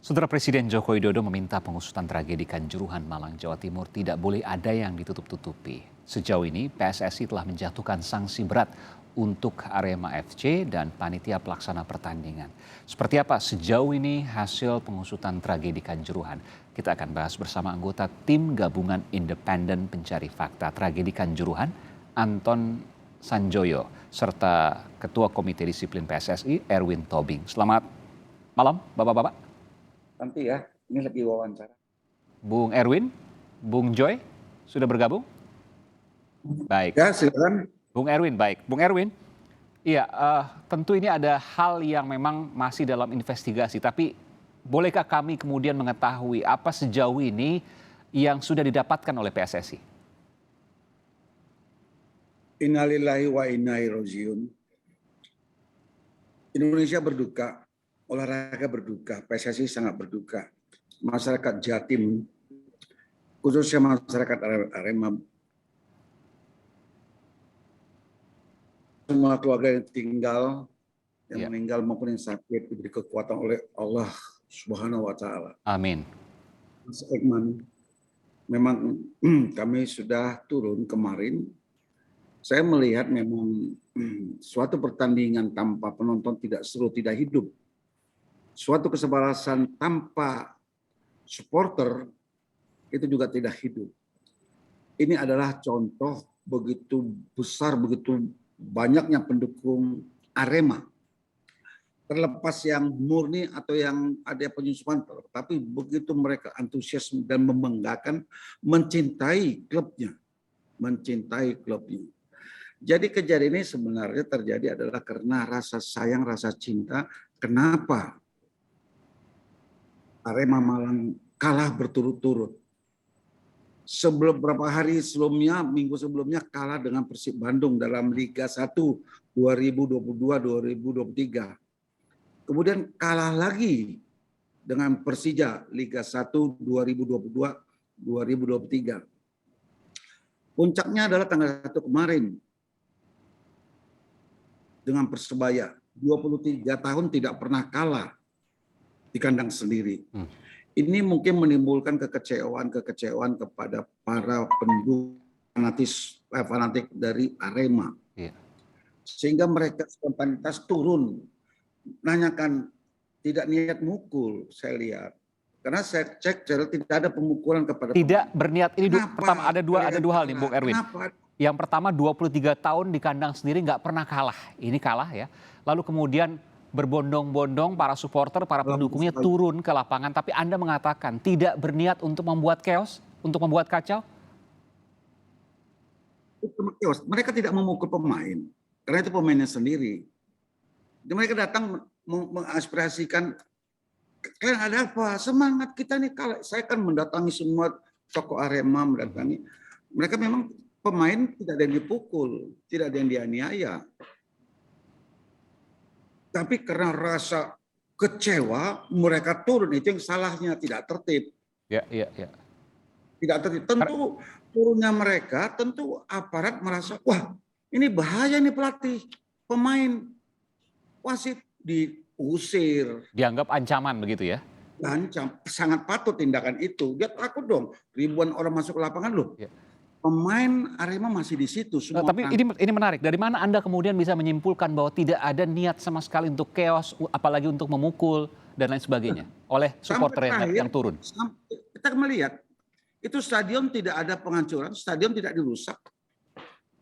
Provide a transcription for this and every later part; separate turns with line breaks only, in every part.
Saudara Presiden Joko Widodo meminta pengusutan tragedi Kanjuruhan, Malang, Jawa Timur tidak boleh ada yang ditutup-tutupi. Sejauh ini PSSI telah menjatuhkan sanksi berat untuk Arema FC dan panitia pelaksana pertandingan. Seperti apa sejauh ini hasil pengusutan tragedi Kanjuruhan? Kita akan bahas bersama anggota tim gabungan independen pencari fakta tragedi Kanjuruhan, Anton Sanjoyo, serta Ketua Komite Disiplin PSSI, Erwin Tobing. Selamat malam, Bapak-Bapak.
Nanti ya, ini lagi wawancara.
Bung Erwin, Bung Joy, sudah bergabung? Baik.
Ya, silakan.
Bung Erwin, baik. Bung Erwin, iya, tentu ini ada hal yang memang masih dalam investigasi, tapi bolehkah kami kemudian mengetahui apa sejauh ini yang sudah didapatkan oleh PSSI?
Innalillahi wa inna ilaihi rajiun. Indonesia berduka, olahraga berduka, PSSI sangat berduka. Masyarakat Jatim, khususnya masyarakat Arema, semua keluarga yang meninggal maupun yang sakit diberi kekuatan oleh Allah Subhanahu wa Ta'ala.
Amin.
Mas Ekman, memang kami sudah turun kemarin. Saya melihat memang suatu pertandingan tanpa penonton tidak seru, tidak hidup. Suatu kesebelasan tanpa supporter itu juga tidak hidup. Ini adalah contoh begitu besar, begitu banyaknya pendukung Arema. Terlepas yang murni atau yang ada penyusupan, tapi begitu mereka antusias dan membanggakan, mencintai klubnya. Jadi kejadian ini sebenarnya terjadi adalah karena rasa sayang, rasa cinta. Kenapa Arema Malang kalah berturut-turut? Sebelum beberapa hari sebelumnya, minggu sebelumnya kalah dengan Persib Bandung dalam Liga 1 2022-2023. Kemudian kalah lagi dengan Persija Liga 1 2022-2023. Puncaknya adalah tanggal 1 kemarin dengan Persebaya, 23 tahun tidak pernah kalah di kandang sendiri. Ini mungkin menimbulkan kekecewaan kepada para pendukung fanatik dari Arema. Sehingga mereka spontanitas turun, nanyakan, tidak niat mukul, saya lihat. Karena saya cek tidak ada pemukulan kepada
tidak
pemain.
Berniat. Ini pertama ada dua hal nih, Bung Erwin.
Kenapa?
Yang pertama 23 tahun di kandang sendiri nggak pernah kalah. Ini kalah ya. Lalu kemudian berbondong-bondong para supporter, para pendukungnya turun ke lapangan. Tapi Anda mengatakan tidak berniat untuk membuat chaos, untuk membuat kacau?
Mereka tidak memukul pemain. Karena itu pemainnya sendiri. Mereka datang mengaspirasikan, kalian ada apa? Semangat kita nih. Saya kan mendatangi semua tokoh Arema, mendatangi. Mereka memang pemain tidak ada yang dipukul, tidak ada yang dianiaya. Tapi karena rasa kecewa, mereka turun. Itu yang salahnya, tidak tertib.
Ya.
Tidak tertib. Tentu turunnya mereka, tentu aparat merasa, wah ini bahaya nih pelatih, pemain, wasit diusir.
Dianggap ancaman begitu ya?
Ancam, sangat patut tindakan itu. Dia takut dong, ribuan orang masuk ke lapangan loh. Ya. Pemain Arema masih di situ.
Tapi ini menarik. Dari mana Anda kemudian bisa menyimpulkan bahwa tidak ada niat sama sekali untuk chaos, apalagi untuk memukul dan lain sebagainya oleh supporter yang turun?
Kita melihat itu stadion tidak ada penghancuran, stadion tidak dirusak,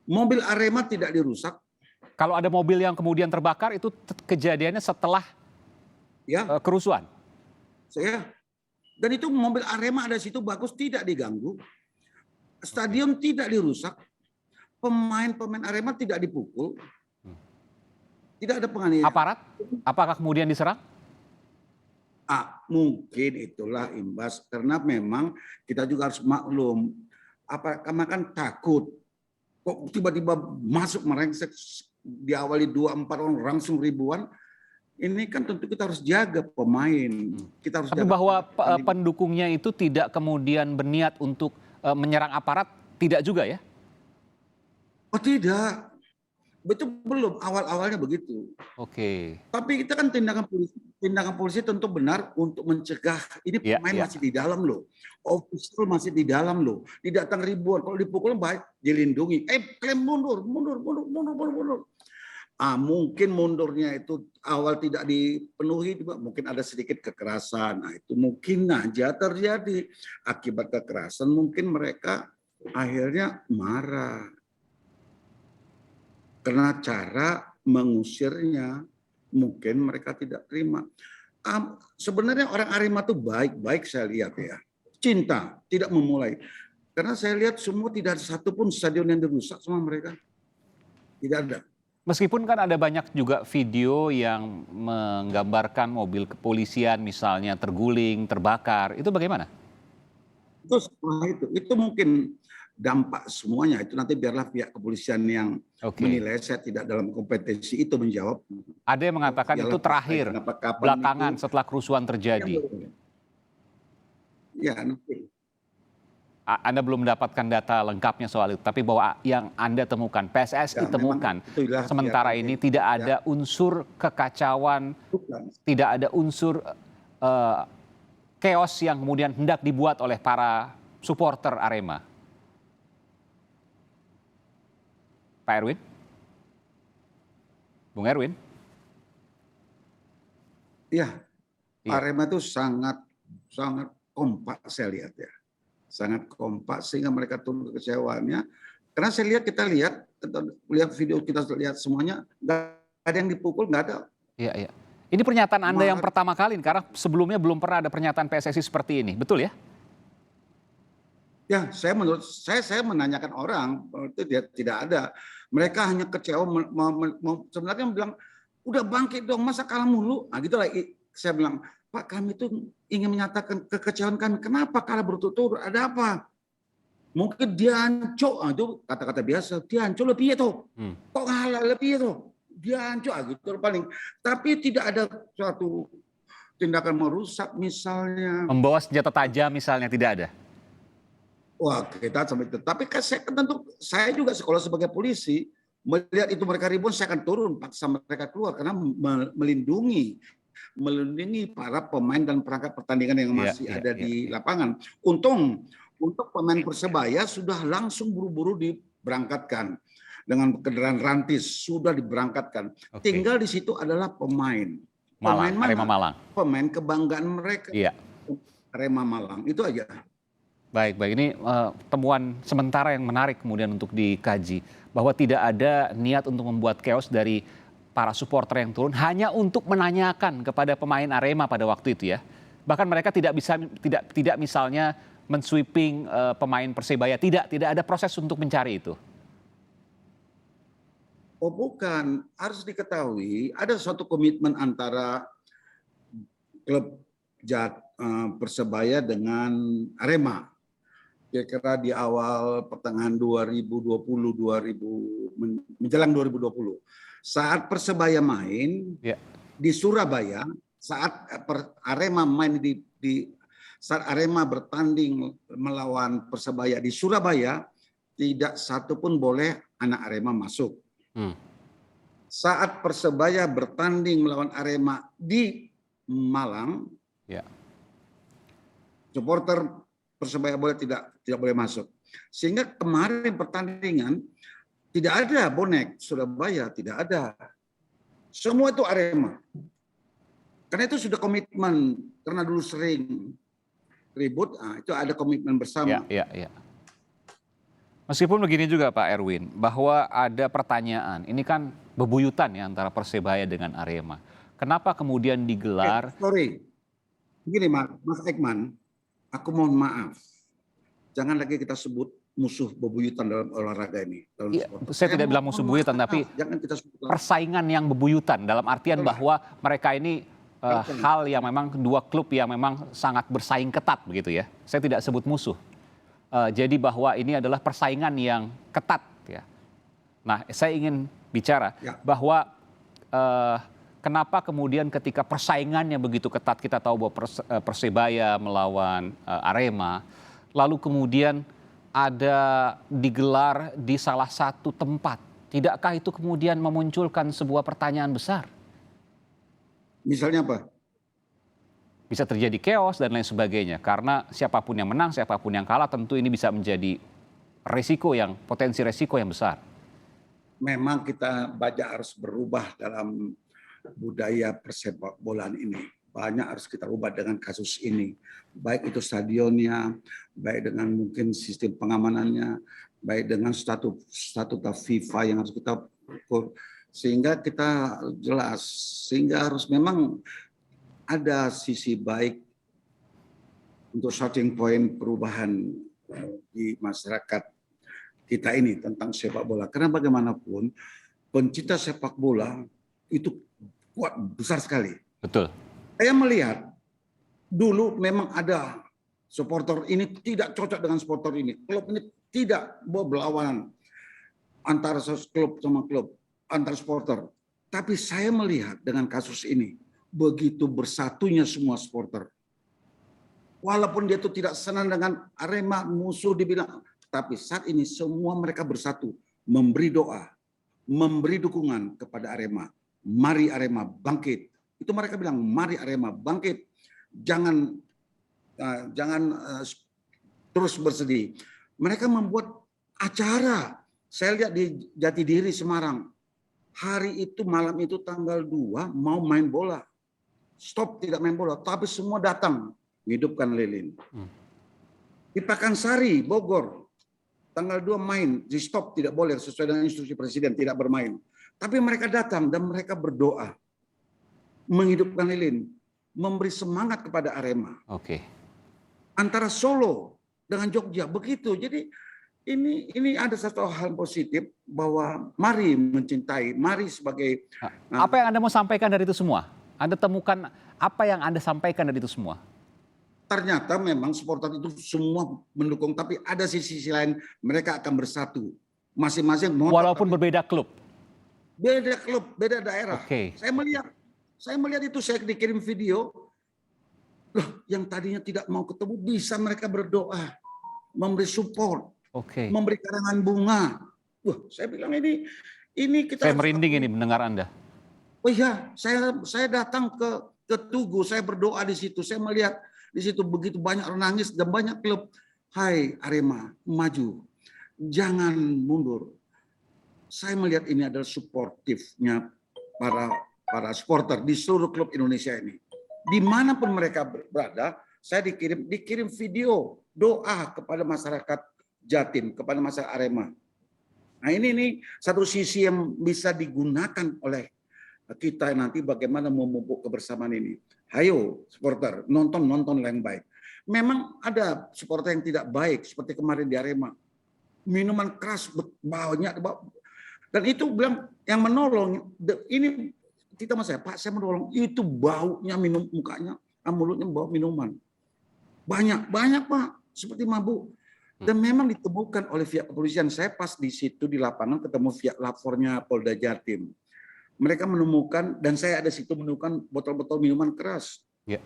mobil Arema tidak dirusak.
Kalau ada mobil yang kemudian terbakar itu kejadiannya setelah kerusuhan.
Dan itu mobil Arema ada di situ bagus, tidak diganggu. Stadion tidak dirusak, pemain-pemain Arema tidak dipukul, tidak ada penganiayaan.
Aparat, apakah kemudian diserang?
Mungkin itulah imbas, karena memang kita juga harus maklum, karena kan takut, kok tiba-tiba masuk merengsek, diawali 2-4 orang langsung ribuan. Ini kan tentu kita harus jaga pemain. Kita harus
Tapi bahwa pendukungnya itu tidak kemudian berniat untuk menyerang aparat, tidak juga ya?
Oh tidak, betul belum, awal-awalnya begitu.
Oke.
Tapi kita kan tindakan polisi tindakan polisi tentu benar untuk mencegah. Ini
Iya,
pemain
iya.
masih di dalam loh, official masih di dalam loh, tidak datang ribuan. Kalau dipukul baik dilindungi. Kalian mundur, mundur, mundur, mundur, mundur, mundur. Mungkin mundurnya itu awal tidak dipenuhi, mungkin ada sedikit kekerasan. Nah, itu mungkin aja terjadi akibat kekerasan. Mungkin mereka akhirnya marah karena cara mengusirnya. Mungkin mereka tidak terima. Sebenarnya orang Arema itu baik-baik saya lihat ya. Cinta, tidak memulai. Karena saya lihat semua tidak ada satupun stadion yang dirusak sama mereka. Tidak ada.
Meskipun kan ada banyak juga video yang menggambarkan mobil kepolisian misalnya terguling, terbakar. Itu bagaimana?
Itu setelah itu mungkin dampak semuanya. Itu nanti biarlah pihak kepolisian yang menilai. Saya tidak dalam kompetensi itu menjawab.
Ada yang mengatakan itu terakhir, belakangan setelah kerusuhan terjadi.
Ya, nanti.
Anda belum mendapatkan data lengkapnya soal itu, tapi bahwa yang Anda temukan, PSSI temukan, sementara ini tidak ada unsur kekacauan, tidak ada unsur chaos yang kemudian hendak dibuat oleh para supporter Arema. Pak Erwin? Bung Erwin?
Iya, Arema itu sangat kompak saya lihat ya. Sangat kompak sehingga mereka turun kekecewaannya. Karena kita lihat video, kita lihat semuanya, nggak ada yang dipukul, nggak ada.
Iya, iya. Ini pernyataan Anda yang pertama kali, karena sebelumnya belum pernah ada pernyataan PSSI seperti ini, betul ya?
Ya, menurut saya menanyakan orang, itu dia tidak ada. Mereka hanya kecewa, sebenarnya bilang, udah bangkit dong, masa kalah mulu? Nah gitu lah, saya bilang, Pak, kami itu ingin menyatakan kekecewaan kami. Kenapa kalah berturut-turut? Ada apa? Mungkin dia hancur, itu kata-kata biasa. Dia hancur lebih itu. Kok kalah lebih itu? Dia hancur, gitu paling. Tapi tidak ada suatu tindakan merusak misalnya.
Membawa senjata tajam misalnya, tidak ada?
Wah, kita sampai itu. Tapi tentu saya juga sekolah sebagai polisi, melihat itu mereka ribut, saya akan turun paksa mereka keluar karena melindungi para pemain dan perangkat pertandingan yang masih ada di lapangan. Untuk pemain Persebaya sudah langsung buru-buru diberangkatkan dengan kendaraan rantis, sudah diberangkatkan. Tinggal di situ adalah pemain.
Arema Malang.
Pemain kebanggaan mereka.
Iya.
Arema Malang, itu aja.
Baik, ini temuan sementara yang menarik kemudian untuk dikaji. Bahwa tidak ada niat untuk membuat chaos dari para supporter yang turun hanya untuk menanyakan kepada pemain Arema pada waktu itu ya. Bahkan mereka tidak misalnya mensweeping pemain Persebaya, tidak ada proses untuk mencari itu.
Oh bukan, harus diketahui ada suatu komitmen antara klub Persebaya dengan Arema. Kira-kira di awal pertengahan 2020 menjelang 2020. Saat Persebaya main di Surabaya, saat Arema main saat Arema bertanding melawan Persebaya di Surabaya, tidak satu pun boleh anak Arema masuk. Saat Persebaya bertanding melawan Arema di Malang, supporter Persebaya tidak boleh masuk. Sehingga kemarin pertandingan tidak ada bonek Surabaya, tidak ada. Semua itu Arema. Karena itu sudah komitmen, karena dulu sering ribut, itu ada komitmen bersama.
Iya. Meskipun begini juga Pak Erwin, bahwa ada pertanyaan, ini kan bebuyutan ya antara Persebaya dengan Arema. Kenapa kemudian digelar?
Sorry, begini Mas Ekman, aku mohon maaf. Jangan lagi kita sebut musuh bebuyutan dalam olahraga ini.
Saya tidak bilang musuh bebuyutan, tapi persaingan yang bebuyutan dalam artian bahwa mereka ini hal yang memang dua klub yang memang sangat bersaing ketat begitu ya. Saya tidak sebut musuh. Jadi bahwa ini adalah persaingan yang ketat ya. Nah, saya ingin bicara bahwa kenapa kemudian ketika persaingannya begitu ketat, kita tahu bahwa Persebaya melawan Arema, lalu kemudian ada digelar di salah satu tempat. Tidakkah itu kemudian memunculkan sebuah pertanyaan besar?
Misalnya apa?
bisa terjadi chaos dan lain sebagainya. Karena siapapun yang menang, siapapun yang kalah tentu ini bisa menjadi potensi resiko yang besar.
Memang kita banyak harus berubah dalam budaya persepak bolaan ini. Banyak harus kita ubah dengan kasus ini. Baik itu stadionnya, baik dengan mungkin sistem pengamanannya, baik dengan statuta FIFA yang harus kita ukur. Sehingga kita jelas, sehingga harus memang ada sisi baik untuk starting point perubahan di masyarakat kita ini tentang sepak bola. Karena bagaimanapun pencinta sepak bola itu kuat, besar sekali.
Betul.
Saya melihat dulu memang ada supporter ini tidak cocok dengan supporter ini. Klub ini tidak berlawanan antara klub sama klub, antar supporter. Tapi saya melihat dengan kasus ini, begitu bersatunya semua supporter. Walaupun dia itu tidak senang dengan Arema, musuh dibilang, tapi saat ini semua mereka bersatu, memberi doa, memberi dukungan kepada Arema. Mari Arema bangkit. Itu mereka bilang, mari Arema bangkit. Jangan terus bersedih. Mereka membuat acara. Saya lihat di Jatidiri Semarang. Hari itu, malam itu tanggal 2 mau main bola. Stop tidak main bola, tapi semua datang menghidupkan lilin. Di Pakansari, Bogor, tanggal 2 main, di stop tidak boleh sesuai dengan instruksi Presiden, tidak bermain. Tapi mereka datang dan mereka berdoa. Menghidupkan lilin, memberi semangat kepada Arema.
Oke.
Antara Solo dengan Jogja begitu. Jadi ini ada satu hal positif bahwa mari mencintai, mari sebagai
apa yang Anda mau sampaikan dari itu semua? Anda temukan apa yang Anda sampaikan dari itu semua?
Ternyata memang supporter itu semua mendukung, tapi ada sisi lain mereka akan bersatu. Masing-masing
walaupun berbeda klub.
Beda klub, beda daerah.
Oke.
Saya melihat itu, saya dikirim video. Loh, yang tadinya tidak mau ketemu bisa mereka berdoa, memberi support, memberi karangan bunga. Wah, saya bilang ini kita.
Saya merinding ini mendengar Anda.
Oh iya, saya datang ke Tugu, saya berdoa di situ, saya melihat di situ begitu banyak orang nangis dan banyak klub. Hai Arema, maju, jangan mundur. Saya melihat ini adalah suportifnya para supporter di seluruh klub Indonesia ini. Dimanapun mereka berada, saya dikirim video doa kepada masyarakat Jatim, kepada masyarakat Arema. Nah ini satu sisi yang bisa digunakan oleh kita nanti bagaimana memupuk kebersamaan ini. Hayo supporter, nonton yang baik. Memang ada supporter yang tidak baik seperti kemarin di Arema. Minuman keras banyak, dan itu bilang yang menolong ini kita mas Pak, saya menolong itu baunya minum mukanya, mulutnya bau minuman. Banyak Pak, seperti mabuk. Dan memang ditemukan oleh pihak kepolisian. Saya pas di situ di lapangan ketemu pihak lapornya Polda Jatim. Mereka menemukan, dan saya ada situ menemukan botol-botol minuman keras.
Ya.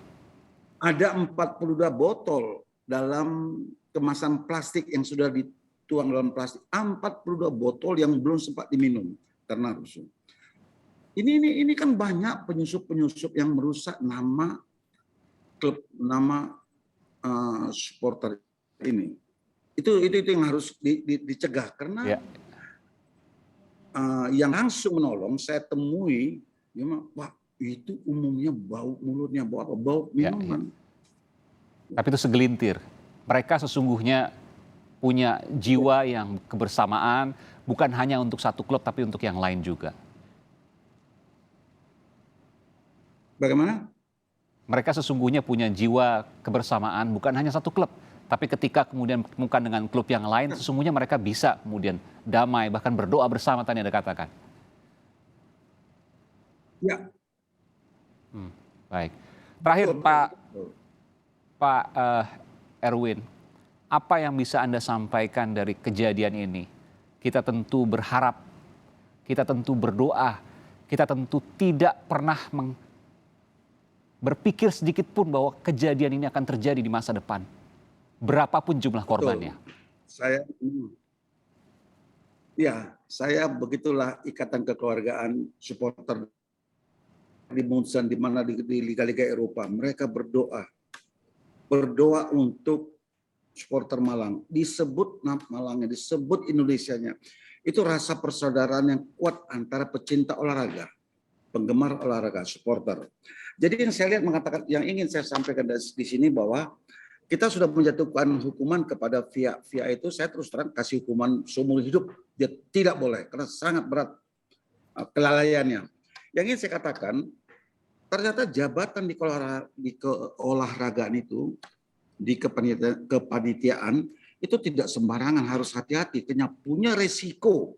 Ada 42 botol dalam kemasan plastik yang sudah dituang dalam plastik. 42 botol yang belum sempat diminum karena rusuh. Ini kan banyak penyusup yang merusak nama klub, nama supporter ini. Itu yang harus dicegah karena yang langsung menolong saya temui, Pak, itu umumnya bau mulutnya bau apa? Bau minuman.
Tapi itu segelintir. Mereka sesungguhnya punya jiwa yang kebersamaan, bukan hanya untuk satu klub tapi untuk yang lain juga.
Bagaimana?
Mereka sesungguhnya punya jiwa kebersamaan bukan hanya satu klub, tapi ketika kemudian bertemukan dengan klub yang lain, sesungguhnya mereka bisa kemudian damai, bahkan berdoa bersama tadi Anda katakan.
Ya.
Baik. Terakhir Pak Erwin, apa yang bisa Anda sampaikan dari kejadian ini? Kita tentu berharap, kita tentu berdoa, kita tentu tidak pernah berpikir sedikit pun bahwa kejadian ini akan terjadi di masa depan. Berapapun jumlah korbannya.
Saya begitulah ikatan kekeluargaan supporter di Munchen, di mana di liga-liga Eropa, mereka berdoa untuk supporter Malang, disebut Malangnya, disebut Indonesianya. Itu rasa persaudaraan yang kuat antara pecinta olahraga, penggemar olahraga, supporter. Jadi yang saya lihat mengatakan, yang ingin saya sampaikan di sini bahwa kita sudah menjatuhkan hukuman kepada via itu, saya terus terang kasih hukuman seumur hidup. Dia tidak boleh karena sangat berat kelalaiannya. Yang ingin saya katakan, ternyata jabatan di keolahragaan itu, di kepanitiaan itu tidak sembarangan, harus hati-hati, karena punya risiko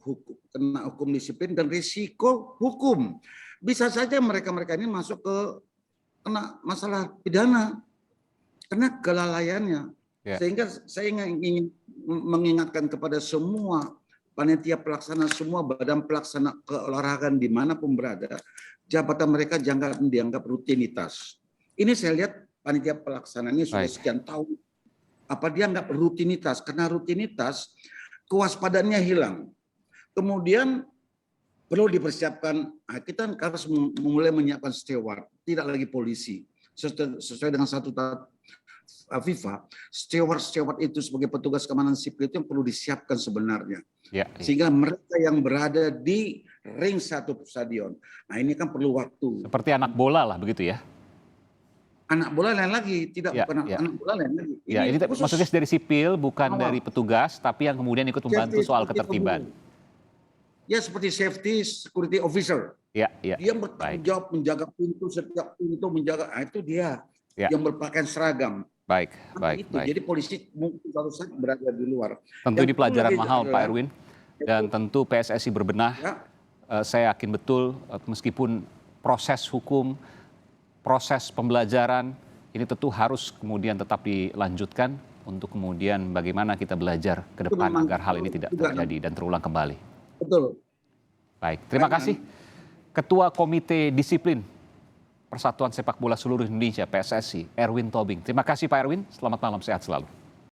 hukum, kena hukum disiplin dan risiko hukum. Bisa saja mereka-mereka ini masuk ke kena masalah pidana karena kelalaiannya. Sehingga saya ingin mengingatkan kepada semua panitia pelaksana, semua badan pelaksana keolahragaan dimanapun berada, jabatan mereka jangan dianggap rutinitas. Ini saya lihat panitia pelaksana ini sudah sekian tahun. Apa dia nggak rutinitas? Karena rutinitas kewaspadaannya hilang. Kemudian perlu dipersiapkan. Kita harus mulai menyiapkan steward, tidak lagi polisi. Sesuai dengan statuta FIFA, steward itu sebagai petugas keamanan sipil itu yang perlu disiapkan sebenarnya. Sehingga mereka yang berada di ring satu stadion. Nah ini kan perlu waktu.
Seperti anak bola lah begitu ya?
Anak bola lain lagi, bukan anak bola lain lagi.
Ini maksudnya dari sipil, bukan dari petugas, tapi yang kemudian ikut membantu soal ketertiban.
Ya seperti safety security officer. Dia bertanggung jawab menjaga pintu, setiap pintu menjaga. Nah, itu dia yang berpakaian seragam.
Baik.
Jadi polisi mungkin harus berada di luar.
Tentu ini pelajaran mahal Pak Erwin, dan tentu PSSI berbenah. Saya yakin betul meskipun proses hukum, proses pembelajaran ini tentu harus kemudian tetap dilanjutkan untuk kemudian bagaimana kita belajar ke depan agar hal ini tidak terjadi dan terulang kembali.
Betul.
Baik, terima kasih Ketua Komite Disiplin Persatuan Sepak Bola Seluruh Indonesia PSSI, Erwin Tobing. Terima kasih Pak Erwin, selamat malam, sehat selalu.